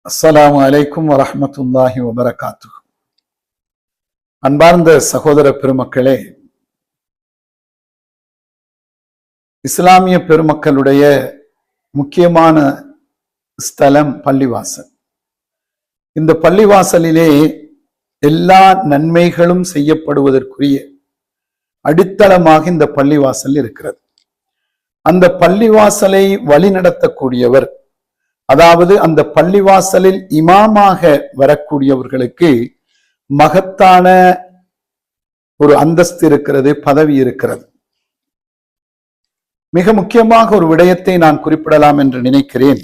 அஸ்ஸலாமு அலைக்கும் வரஹ்மத்துல்லாஹி வபரகாத்துஹு. அன்பார்ந்த சகோதர பெருமக்களே, இஸ்லாமிய பெருமக்களுடைய முக்கியமான ஸ்தலம் பள்ளிவாசல். இந்த பள்ளிவாசலிலே எல்லா நன்மைகளும் செய்யப்படுவதற்குரிய அடித்தளமாக இந்த பள்ளிவாசல் இருக்கிறது. அந்த பள்ளிவாசலை வழிநடத்தக்கூடியவர், அதாவது அந்த பள்ளிவாசலில் இமாமாக வரக்கூடியவர்களுக்கு மகத்தான ஒரு அந்தஸ்து இருக்கிறது, பதவி இருக்கிறது. மிக முக்கியமாக ஒரு விடயத்தை நான் குறிப்பிடலாம் என்று நினைக்கிறேன்.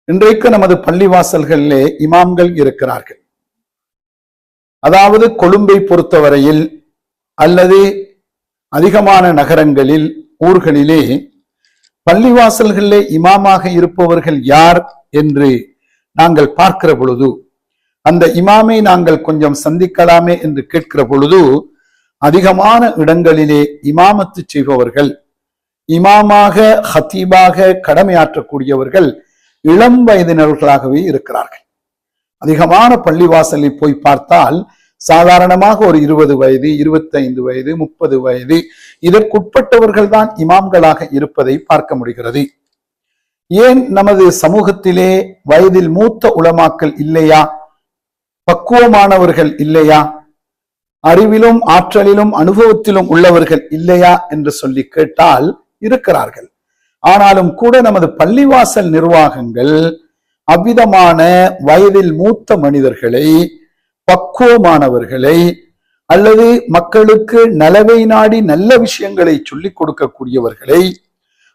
இன்றைக்கு நமது பள்ளிவாசல்களிலே இமாம்கள் இருக்கிறார்கள். அதாவது கொழும்பை பொறுத்தவரையில் அல்லது அதிகமான நகரங்களில், ஊர்களிலே பள்ளிவாசல்களிலே இமாமாக இருப்பவர்கள் யார் என்று நாங்கள் பார்க்கிற பொழுது, அந்த இமாமை நாங்கள் கொஞ்சம் சந்திக்கலாமே என்று கேட்கிற பொழுது, அதிகமான இடங்களிலே இமாமத்து செய்பவர்கள், இமாமாக ஹத்தீபாக கடமையாற்றக்கூடியவர்கள் இளம் வயதினர்களாகவே இருக்கிறார்கள். அதிகமான பள்ளிவாசலில் போய் பார்த்தால் சாதாரணமாக ஒரு 20 வயது, 25 வயது, 30 வயது இதற்குட்பட்டவர்கள் தான் இமாம்களாக இருப்பதை பார்க்க முடிகிறது. ஏன் நமது சமூகத்திலே வயதில் மூத்த உலமாக்கள் இல்லையா? பக்குவமானவர்கள் இல்லையா? அறிவிலும் ஆற்றலிலும் அனுபவத்திலும் உள்ளவர்கள் இல்லையா என்று சொல்லி கேட்டால் இருக்கிறார்கள். ஆனாலும் கூட நமது பள்ளிவாசல் நிர்வாகங்கள் அவ்விதமான வயதில் மூத்த மனிதர்களை, பக்குவமானவர்களை, அல்லது மக்களுக்கு நலவை நாடி நல்ல விஷயங்களை சொல்லிக் கொடுக்கக்கூடியவர்களை,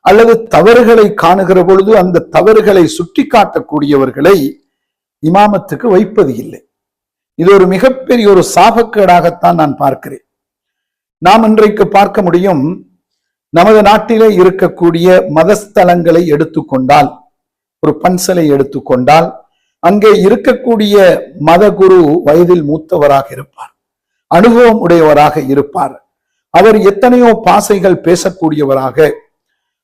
அல்லது தவறுகளை காணுகிற பொழுது அந்த தவறுகளை சுட்டி காட்டக்கூடியவர்களை இமாமத்துக்கு வைப்பது இல்லை. இது ஒரு மிகப்பெரிய ஒரு சாபக்கேடாகத்தான் நான் பார்க்கிறேன். நாம் இன்றைக்கு பார்க்க முடியும், நமது நாட்டிலே இருக்கக்கூடிய மதஸ்தலங்களை எடுத்துக்கொண்டால், ஒரு பன்சலை எடுத்துக்கொண்டால், அங்கே இருக்கக்கூடிய மத குரு வயதில் மூத்தவராக இருப்பார், அனுபவம் உடையவராக இருப்பார். அவர் எத்தனையோ பாசைகள் பேசக்கூடியவராக,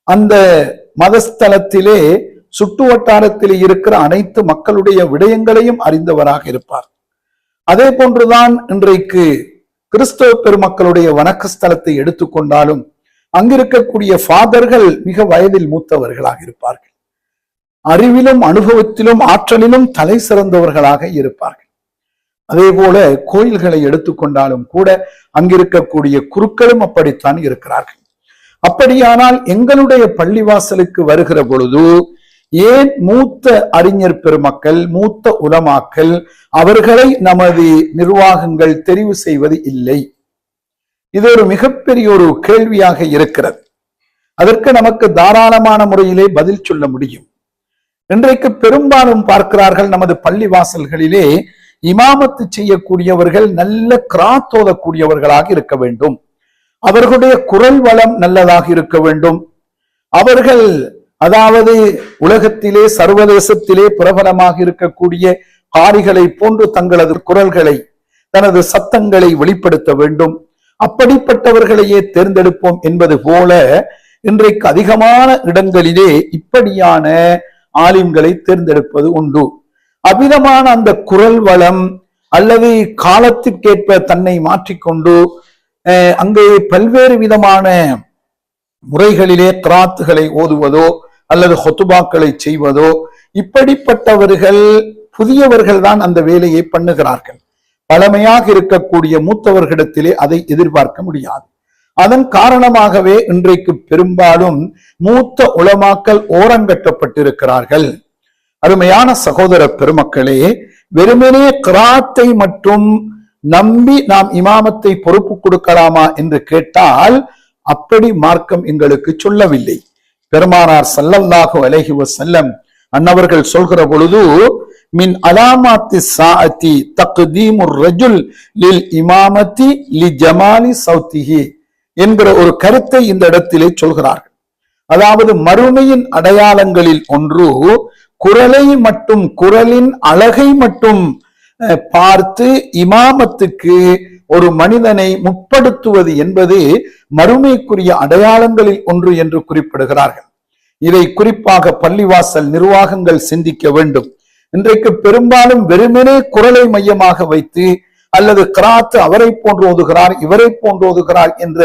அந்த மதஸ்தலத்திலே சுற்று வட்டாரத்திலே இருக்கிற அனைத்து மக்களுடைய விடயங்களையும் அறிந்தவராக இருப்பார். அதே போன்றுதான் இன்றைக்கு கிறிஸ்தவ பெருமக்களுடைய வணக்க ஸ்தலத்தை எடுத்துக்கொண்டாலும் அங்கிருக்கக்கூடிய ஃபாதர்கள் மிக வயதில் மூத்தவர்களாக இருப்பார்கள். அறிவிலும் அனுபவத்திலும் ஆற்றலிலும் தலை சிறந்தவர்களாக இருப்பார்கள். அதே போல கோயில்களை எடுத்துக்கொண்டாலும் கூட அங்கிருக்கக்கூடிய குருக்களும் அப்படித்தான் இருக்கிறார்கள். அப்படியானால் எங்களுடைய பள்ளிவாசலுக்கு வருகிற பொழுது ஏன் மூத்த அறிஞர் பெருமக்கள், மூத்த உலமாக்கள் அவர்களை நமது நிர்வாகங்கள் தெரிவு செய்வது இல்லை? இது ஒரு மிகப்பெரிய ஒரு கேள்வியாக இருக்கிறது. அதற்கு நமக்கு தாராளமான முறையிலே பதில் சொல்ல முடியும். இன்றைக்கு பெரும்பாலும் பார்க்கிறார்கள், நமது பள்ளிவாசல்களிலே இமாமத்து செய்யக்கூடியவர்கள் நல்ல கிராத் ஓதக்கூடியவர்களாக இருக்க வேண்டும், அவர்களுடைய குரல் வளம் நல்லதாக இருக்க வேண்டும், அவர்கள் அதாவது உலகத்திலே சர்வதேசத்திலே பிரபலமாக இருக்கக்கூடிய காரிகளை போன்று தங்களது குரல்களை, தனது சத்தங்களை வெளிப்படுத்த வேண்டும், அப்படிப்பட்டவர்களையே தேர்ந்தெடுப்போம் என்பது போல இன்றைக்கு அதிகமான இடங்களிலே இப்படியான ஆலிம்களை தேர்ந்தெடுப்பது உண்டு. அவ்விதமான அந்த குரல் வளம் அல்லது காலத்திற்கேற்ப தன்னை மாற்றிக்கொண்டு அங்கே பல்வேறு விதமான முறைகளிலே கிராத்துகளை ஓதுவதோ அல்லது ஹொத்துபாக்களை செய்வதோ, இப்படிப்பட்டவர்கள் புதியவர்கள் தான் அந்த வேலையை பண்ணுகிறார்கள். பழமையாக இருக்கக்கூடிய மூத்தவர்களிடத்திலே அதை எதிர்பார்க்க முடியாது. அதன் காரணமாகவே இன்றைக்கு பெரும்பாலும் மூத்த உலமாக்கள் ஓரங்கட்டப்பட்டிருக்கிறார்கள். அருமையான சகோதர பெருமக்களே, வெறுமனே கிராத்தை மட்டும் நம்பி நாம் இமாமத்தை பொறுப்பு கொடுக்கலாமா என்று கேட்டால் அப்படி மார்க்கம் எங்களுக்கு சொல்லவில்லை. பெருமானார் ஸல்லல்லாஹு அலைஹி வஸல்லம் அன்னவர்கள் சொல்கிற பொழுது, மின் அலாமாத்தி சாஅத்தி தக்தீமுர் ரஜுல் லில் இமாமத்தி லி ஜமாலி சௌத்திஹி என்கிற ஒரு கருத்தை இந்த இடத்திலே சொல்கிறார்கள். அதாவது மறுமையின் அடையாளங்களில் ஒன்று குரலை மட்டும், குரலின் அழகை மட்டும் பார்த்து இமாமத்துக்கு ஒரு மனிதனை முற்படுத்துவது என்பது மறுமைக்குரிய அடையாளங்களில் ஒன்று என்று குறிப்பிடுகிறார்கள். இதை குறிப்பாக பள்ளிவாசல் நிர்வாகங்கள் சிந்திக்க வேண்டும். இன்றைக்கு பெரும்பாலும் வெறுமனே குரலை மையமாக வைத்து அல்லது கிராத் அவரை போன்று ஓதுகிறார், இவரை போன்று ஓதுகிறார் என்ற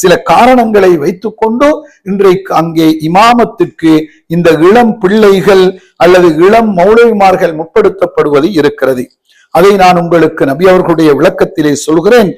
சில காரணங்களை வைத்துக் கொண்டு இன்றைக்கு அங்கே இமாமத்திற்கு இந்த இளம் பிள்ளைகள் அல்லது இளம் மௌலவிமார்கள் முற்படுத்தப்படுவது இருக்கிறது. அதை நான் உங்களுக்கு நபி அவர்களுடைய விளக்கத்திலே சொல்கிறேன்.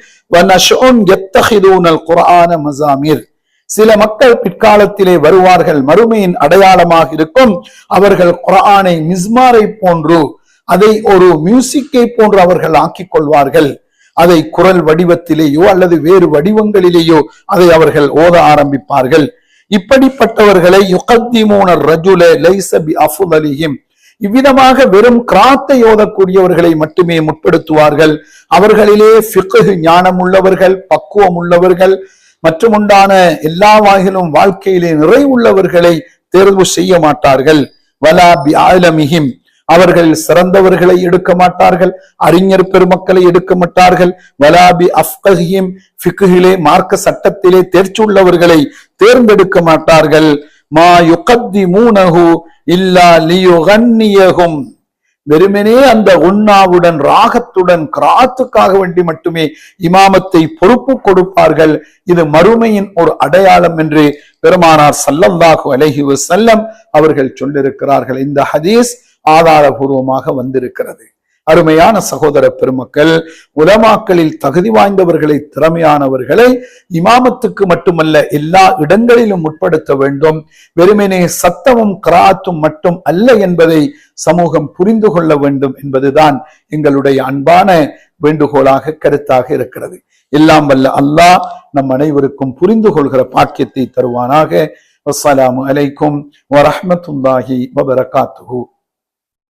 சில மக்கள் பிற்காலத்திலே வருவார்கள், மறுமையின் அடையாளமாக இருக்கும். அவர்கள் குர்ஆனை மிஸ்மாரை போன்று, அதை ஒரு மியூசிக்கை போன்று அவர்கள் ஆக்கிக் கொள்வார்கள். அதை குரல் வடிவத்திலேயோ அல்லது வேறு வடிவங்களிலேயோ அதை அவர்கள் ஓத ஆரம்பிப்பார்கள். இப்படிப்பட்டவர்களை யுகத்திமூன ரஜுல லைஸ பி அஃதலிஹிம், இவ்விதமாக வெறும் கிராத்தை ஓதக்கூடியவர்களை மட்டுமே முற்படுத்துவார்கள். அவர்களிலே ஃபிக்ஹ் ஞானம் உள்ளவர்கள், பக்குவம் உள்ளவர்கள் மற்றும் உண்டான எல்லா வகையிலும் வாழ்க்கையிலே நிறைவுள்ளவர்களை தேர்வு செய்ய மாட்டார்கள். வலா பி ஆலமிஹிம், அவர்கள் சிறந்தவர்களை எடுக்க மாட்டார்கள், அறிஞர் பெருமக்களை எடுக்க மாட்டார்கள். வலாபி அஃப்கஹிம், ஃபிக்ஹிலே மார்க்க சட்டத்திலே தேர்ச்சி உள்ளவர்களை தேர்ந்தெடுக்க மாட்டார்கள். மா யுகத்திமூனஹு இல்லா லியுகன்னியஹும், வெறுமனே அந்த உண்ணாவுடன் ராகத்துடன் கிராத்துக்காக வேண்டி மட்டுமே இமாமத்தை பொறுப்பு கொடுப்பார்கள். இது மறுமையின் ஒரு அடையாளம் என்று பெருமானார் ஸல்லல்லாஹு அலைஹி வஸல்லம் அவர்கள் சொல்லியிருக்கிறார்கள். இந்த ஹதீஸ் ஆதாரபூர்வமாக வந்திருக்கிறது. அருமையான சகோதர பெருமக்கள், உலமாக்களில் தகுதி வாய்ந்தவர்களை, திறமையானவர்களை இமாமத்துக்கு மட்டுமல்ல எல்லா இடங்களிலும் உட்படுத்த வேண்டும். வெறுமனே சத்தமும் கிராத்தும் மட்டும் அல்ல என்பதை சமூகம் புரிந்து கொள்ள வேண்டும் என்பதுதான் எங்களுடைய அன்பான வேண்டுகோளாக, கருத்தாக இருக்கிறது. எல்லாம் வல்ல அல்லாஹ் நம் அனைவருக்கும் புரிந்து கொள்கிற பாக்கியத்தை தருவானாக. அஸ்ஸலாமு அலைக்கும் வரஹ்மத்துல்லாஹி வபரகாத்துஹு.